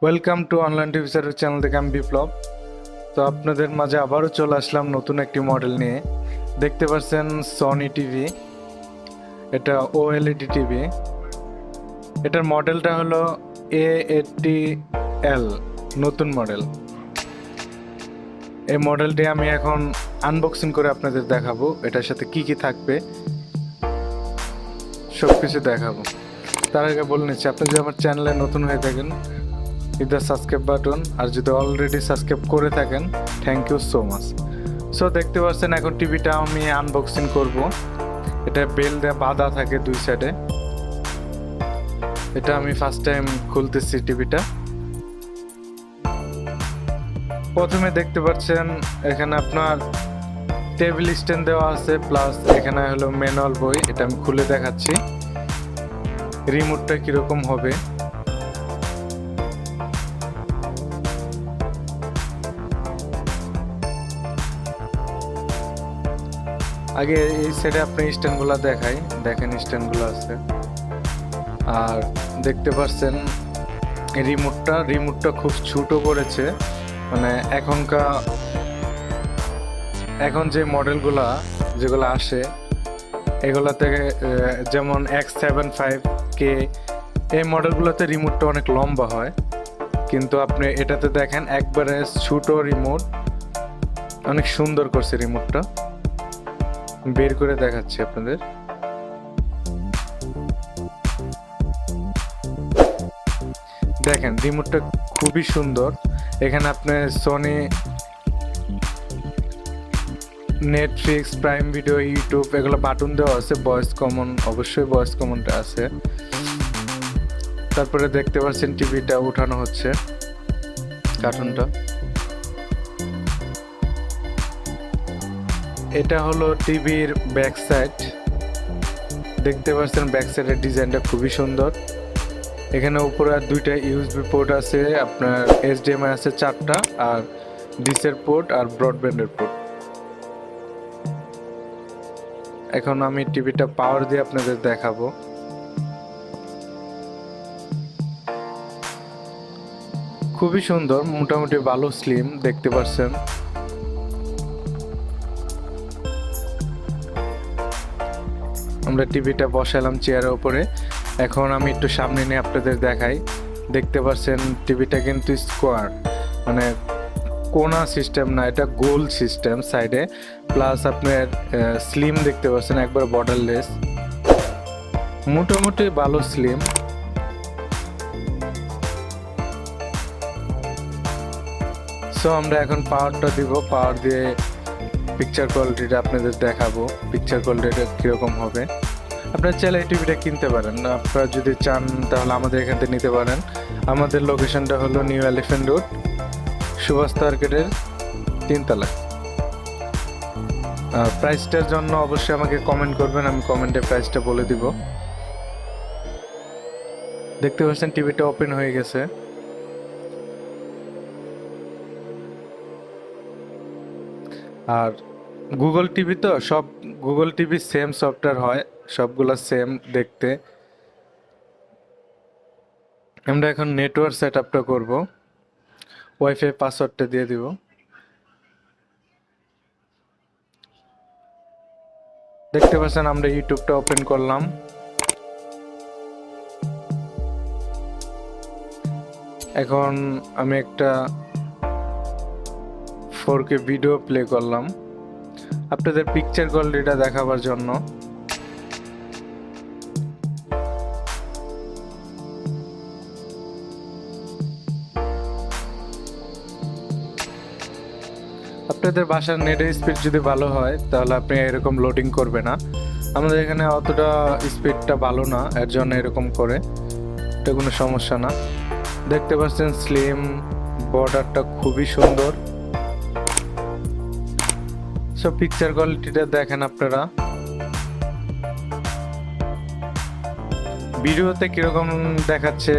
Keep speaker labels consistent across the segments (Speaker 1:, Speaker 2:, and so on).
Speaker 1: Welcome to online TV service channel থেকে আমি বিপ্লব। তো আপনাদের মাঝে আবারও চলে আসলাম নতুন একটি মডেল নিয়ে। দেখতে পাচ্ছেন সনি টিভি, এটা ওএলইডি টিভি। এটার মডেলটা হলো A80L, নতুন মডেল। এই মডেলটি আমি এখন আনবক্সিং করে আপনাদের দেখাবো, এটার সাথে কি কি থাকবে সব কিছু দেখাবো। তার আগে বলে নিচ্ছি, আপনি যদি আমার চ্যানেলে নতুন হয়ে থাকেন hit the subscribe বাটন, আর যদি অলরেডি সাবস্ক্রাইব করে থাকেন thank you so much. So দেখতে পাচ্ছেন এখন টিভিটা আমি আনবক্সিং করব। এটা বেল দিয়ে বাঁধা থাকে দুই সাইডে। এটা আমি ফার্স্ট টাইম খুলতেছি টিভিটা। প্রথমে দেখতে পাচ্ছেন এখানে আপনার টেবিল স্ট্যান্ড দেওয়া আছে, প্লাস এখানে হলো ম্যানুয়াল বই। এটা আমি খুলে দেখাচ্ছি রিমোটটা কিরকম হবে। আগে এই সাইডে আপনি স্ট্যান্ডগুলো দেখাই, দেখেন স্ট্যান্ডগুলো আছে। আর দেখতে পাচ্ছেন রিমোটটা খুব ছোট করেছে, মানে এখন যে মডেলগুলা যেগুলো আসে এগুলা থেকে, যেমন X75K এই মডেলগুলোতে রিমোটটা অনেক লম্বা হয়, কিন্তু আপনি এটাতে দেখেন একবারে ছোট রিমোট। অনেক সুন্দর করছে রিমোটটা, বের করে দেখাচ্ছি আপনাদের। দেখেন রিমোটটা খুবই সুন্দর। এখানে আপনি Sony, Netflix, prime video, YouTube এগুলো বাটন দেওয়া আছে। ভয়েস কমন, অবশ্যই ভয়েস কমনটা আছে। তারপরে দেখতে পাচ্ছেন টিভিটা উঠানো হচ্ছে, কার্টুনটা। এটা হলো টিভির ব্যাক সাইড। দেখতে পাচ্ছেন ব্যাক সাইডের ডিজাইনটা খুবই সুন্দর। এখানে উপরে আর দুইটা ইউএসবি পোর্ট আছে, আপনার HDMI আছে 4টা, আর ডিসের পোর্ট আর ব্রডব্যান্ডের পোর্ট। এখন আমি টিভিটা পাওয়ার দিয়ে আপনাদের দেখাবো। খুবই সুন্দর, মোটামুটি ভালো স্লিম দেখতে পাচ্ছেন। আমরা টিভিটা বসালাম চেয়ারের উপরে। এখন আমি একটু সামনে নিয়ে আপনাদের দেখাই। দেখতে পাচ্ছেন টিভিটা কিন্তু স্কোয়ার, মানে কোনা সিস্টেম না, এটা গোল সিস্টেম সাইডে। প্লাস আপনার স্লিম দেখতে পাচ্ছেন, একবার বর্ডারলেস, মোটামুটি ভালো স্লিম। সো আমরা এখন পাওয়ারটা দিব, পাওয়ার দিয়ে পিকচার কোয়ালিটিটা আপনাদের দেখাবো, পিকচার কোয়ালিটিটা কীরকম হবে। আপনারা চাইলে এই টিভিটা কিনতে পারেন, আপনারা যদি চান তাহলে আমাদের এখান থেকে নিতে পারেন। আমাদের লোকেশনটা হলো নিউ এলিফ্যান্ট রোড, সুভাষ মার্কেটের 3 তলায়। প্রাইসটার জন্য অবশ্যই আমাকে কমেন্ট করবেন, আমি কমেন্টে প্রাইসটা বলে দিব। দেখতে পাচ্ছেন টিভিটা ওপেন হয়ে গেছে। আর গুগল টিভি তো, সব গুগল টিভি সেম সফটওয়্যার হয়, সবগুলো সেম দেখতে। আমরা এখন নেটওয়ার্ক সেট আপটা করবো, ওয়াইফাই পাসওয়ার্ডটা দিয়ে দিব। দেখতে পাচ্ছেন আমরা ইউটিউবটা ওপেন করলাম। এখন আমি একটা 4K ভিডিও প্লে করলাম আপনাদের পিকচার কোয়ালিটিটা দেখাবার জন্য। আপনাদের বাসার নেটের স্পিড যদি ভালো হয় তাহলে আপনি এরকম লোডিং করবে না। আমাদের এখানে অতটা স্পিডটা ভালো না, এর জন্য এরকম করে, এটা কোনো সমস্যা না। দেখতে পাচ্ছেন স্লিম, বর্ডারটা খুবই সুন্দর। সব পিকচার কোয়ালিটিটা দেখেন আপনারা। ভিডিওতে কিরকম দেখাচ্ছে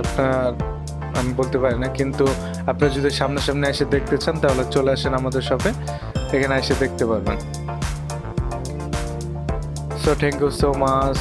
Speaker 1: আপনার আমি বলতে পারি না, কিন্তু আপনি যদি সামনাসামনি এসে দেখতে চান তাহলে চলে আসেন আমাদের শপে, এখানে এসে দেখতে পারবেন। So thank you so much.